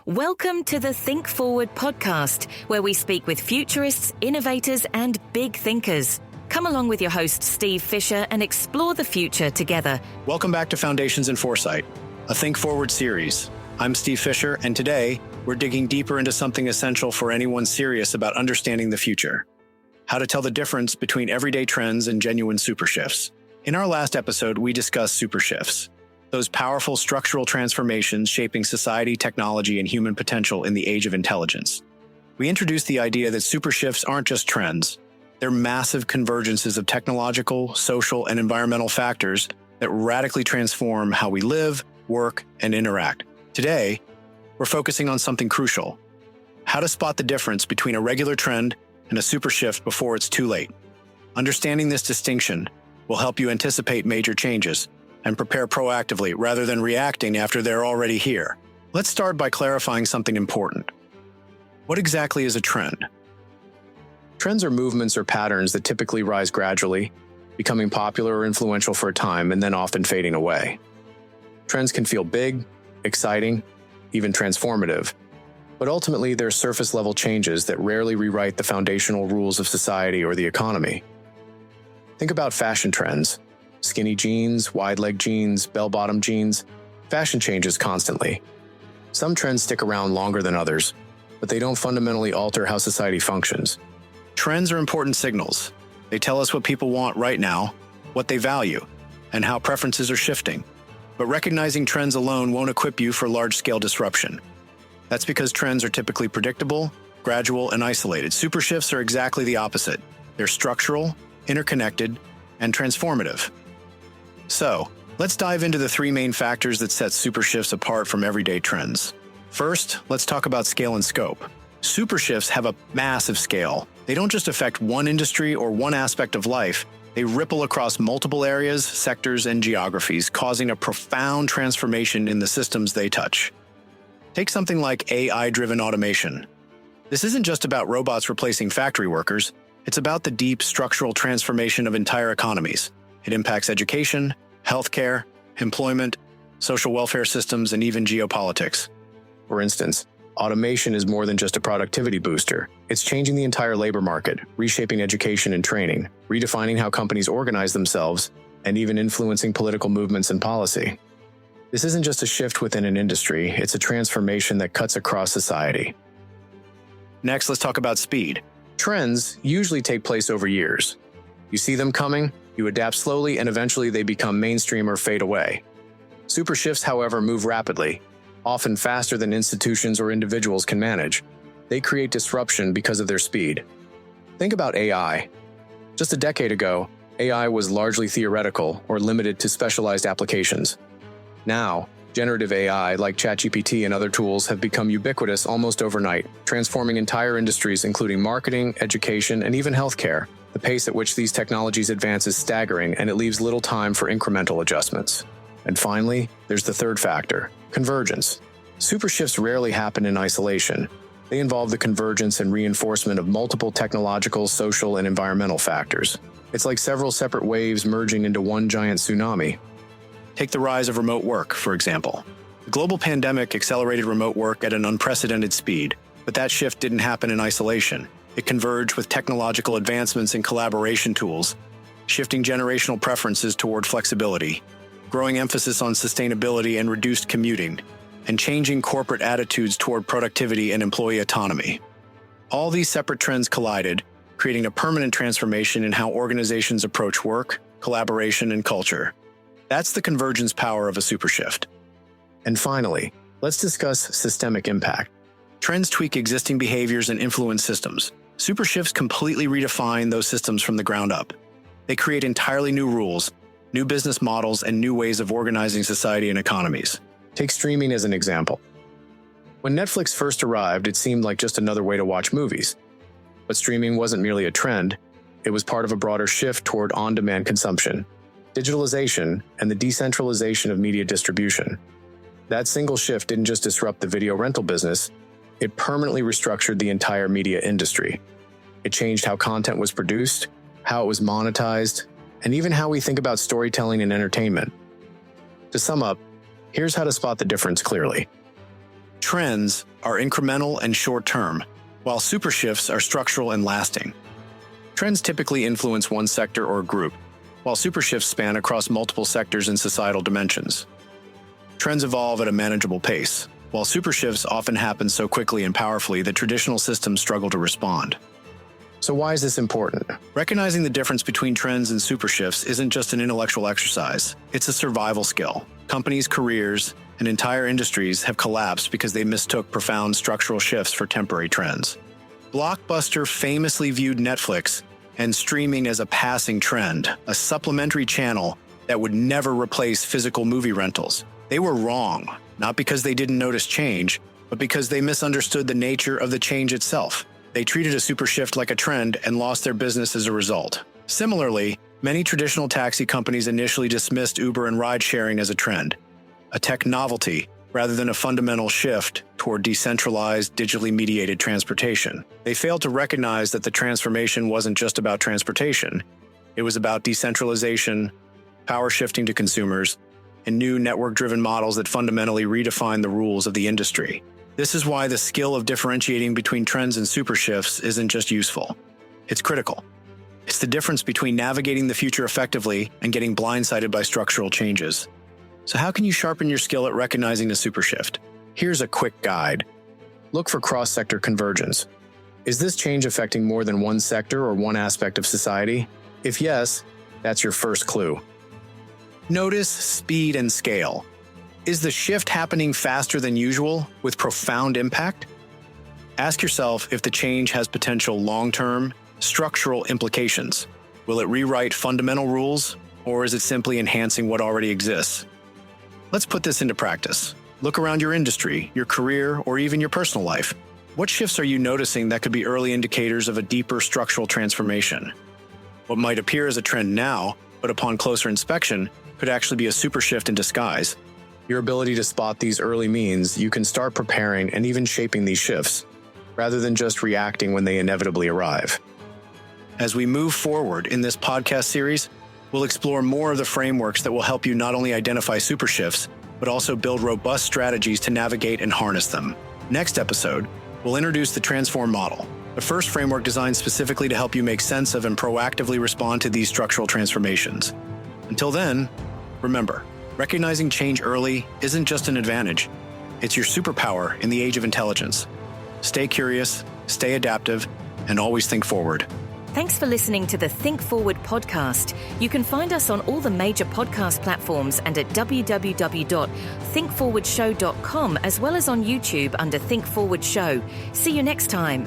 Welcome to the Think Forward podcast, where we speak with futurists, innovators, and big thinkers. Come along with your host, Steve Fisher, and explore the future together. Welcome back to Foundations in Foresight, a Think Forward series. I'm Steve Fisher, and today we're digging deeper into something essential for anyone serious about understanding the future: how to tell the difference between everyday trends and genuine supershifts. In our last episode, we discussed supershifts, those powerful structural transformations shaping society, technology, and human potential in the age of intelligence. We introduced the idea that supershifts aren't just trends. They're massive convergences of technological, social, and environmental factors that radically transform how we live, work, and interact. Today, we're focusing on something crucial: how to spot the difference between a regular trend and a supershift before it's too late. Understanding this distinction will help you anticipate major changes and prepare proactively rather than reacting after they're already here. Let's start by clarifying something important. What exactly is a trend? Trends are movements or patterns that typically rise gradually, becoming popular or influential for a time and then often fading away. Trends can feel big, exciting, even transformative, but ultimately they're surface-level changes that rarely rewrite the foundational rules of society or the economy. Think about fashion trends. Skinny jeans, wide-leg jeans, bell-bottom jeans. Fashion changes constantly. Some trends stick around longer than others, but they don't fundamentally alter how society functions. Trends are important signals. They tell us what people want right now, what they value, and how preferences are shifting. But recognizing trends alone won't equip you for large-scale disruption. That's because trends are typically predictable, gradual, and isolated. Supershifts are exactly the opposite. They're structural, interconnected, and transformative. So, let's dive into the three main factors that set supershifts apart from everyday trends. First, let's talk about scale and scope. Supershifts have a massive scale. They don't just affect one industry or one aspect of life. They ripple across multiple areas, sectors, and geographies, causing a profound transformation in the systems they touch. Take something like AI-driven automation. This isn't just about robots replacing factory workers. It's about the deep structural transformation of entire economies. It impacts education, healthcare, employment, social welfare systems, and even geopolitics. For instance, automation is more than just a productivity booster. It's changing the entire labor market, reshaping education and training, redefining how companies organize themselves, and even influencing political movements and policy. This isn't just a shift within an industry, it's a transformation that cuts across society. Next, let's talk about speed. Trends usually take place over years. You see them coming, you adapt slowly, and eventually they become mainstream or fade away. Supershifts, however, move rapidly, often faster than institutions or individuals can manage. They create disruption because of their speed. Think about AI. Just a decade ago, AI was largely theoretical or limited to specialized applications. Now, generative AI like ChatGPT and other tools have become ubiquitous almost overnight, transforming entire industries including marketing, education, and even healthcare. The pace at which these technologies advance is staggering, and it leaves little time for incremental adjustments. And finally, there's the third factor: convergence. Supershifts rarely happen in isolation. They involve the convergence and reinforcement of multiple technological, social, and environmental factors. It's like several separate waves merging into one giant tsunami. Take the rise of remote work, for example. The global pandemic accelerated remote work at an unprecedented speed, but that shift didn't happen in isolation. It converged with technological advancements and collaboration tools, shifting generational preferences toward flexibility, growing emphasis on sustainability and reduced commuting, and changing corporate attitudes toward productivity and employee autonomy. All these separate trends collided, creating a permanent transformation in how organizations approach work, collaboration, and culture. That's the convergence power of a supershift. And finally, let's discuss systemic impact. Trends tweak existing behaviors and influence systems. Supershifts completely redefine those systems from the ground up. They create entirely new rules, new business models, and new ways of organizing society and economies. Take streaming as an example. When Netflix first arrived, it seemed like just another way to watch movies. But streaming wasn't merely a trend, it was part of a broader shift toward on-demand consumption, digitalization, and the decentralization of media distribution. That single shift didn't just disrupt the video rental business, it permanently restructured the entire media industry. It changed how content was produced, how it was monetized, and even how we think about storytelling and entertainment. To sum up, here's how to spot the difference clearly. Trends are incremental and short-term, while SuperShifts are structural and lasting. Trends typically influence one sector or group, while SuperShifts span across multiple sectors and societal dimensions. Trends evolve at a manageable pace, while SuperShifts often happen so quickly and powerfully that traditional systems struggle to respond. So why is this important? Recognizing the difference between trends and SuperShifts isn't just an intellectual exercise, it's a survival skill. Companies, careers, and entire industries have collapsed because they mistook profound structural shifts for temporary trends. Blockbuster famously viewed Netflix and streaming as a passing trend, a supplementary channel that would never replace physical movie rentals. They were wrong, not because they didn't notice change, but because they misunderstood the nature of the change itself. They treated a SuperShift like a trend and lost their business as a result. Similarly, many traditional taxi companies initially dismissed Uber and ride-sharing as a trend, a tech novelty, rather than a fundamental shift toward decentralized, digitally mediated transportation. They failed to recognize that the transformation wasn't just about transportation. It was about decentralization, power shifting to consumers, and new network-driven models that fundamentally redefine the rules of the industry. This is why the skill of differentiating between trends and SuperShifts isn't just useful. It's critical. It's the difference between navigating the future effectively and getting blindsided by structural changes. So how can you sharpen your skill at recognizing the SuperShift? Here's a quick guide. Look for cross-sector convergence. Is this change affecting more than one sector or one aspect of society? If yes, that's your first clue. Notice speed and scale. Is the shift happening faster than usual with profound impact? Ask yourself if the change has potential long-term, structural implications. Will it rewrite fundamental rules, or is it simply enhancing what already exists? Let's put this into practice. Look around your industry, your career, or even your personal life. What shifts are you noticing that could be early indicators of a deeper structural transformation? What might appear as a trend now, but upon closer inspection, could actually be a SuperShift in disguise. Your ability to spot these early means you can start preparing and even shaping these shifts, rather than just reacting when they inevitably arrive. As we move forward in this podcast series, we'll explore more of the frameworks that will help you not only identify SuperShifts, but also build robust strategies to navigate and harness them. Next episode, we'll introduce the Transform model, the first framework designed specifically to help you make sense of and proactively respond to these structural transformations. Until then, remember, recognizing change early isn't just an advantage, it's your superpower in the age of intelligence. Stay curious, stay adaptive, and always think forward. Thanks for listening to the Think Forward podcast. You can find us on all the major podcast platforms and at www.thinkforwardshow.com, as well as on YouTube under Think Forward Show. See you next time.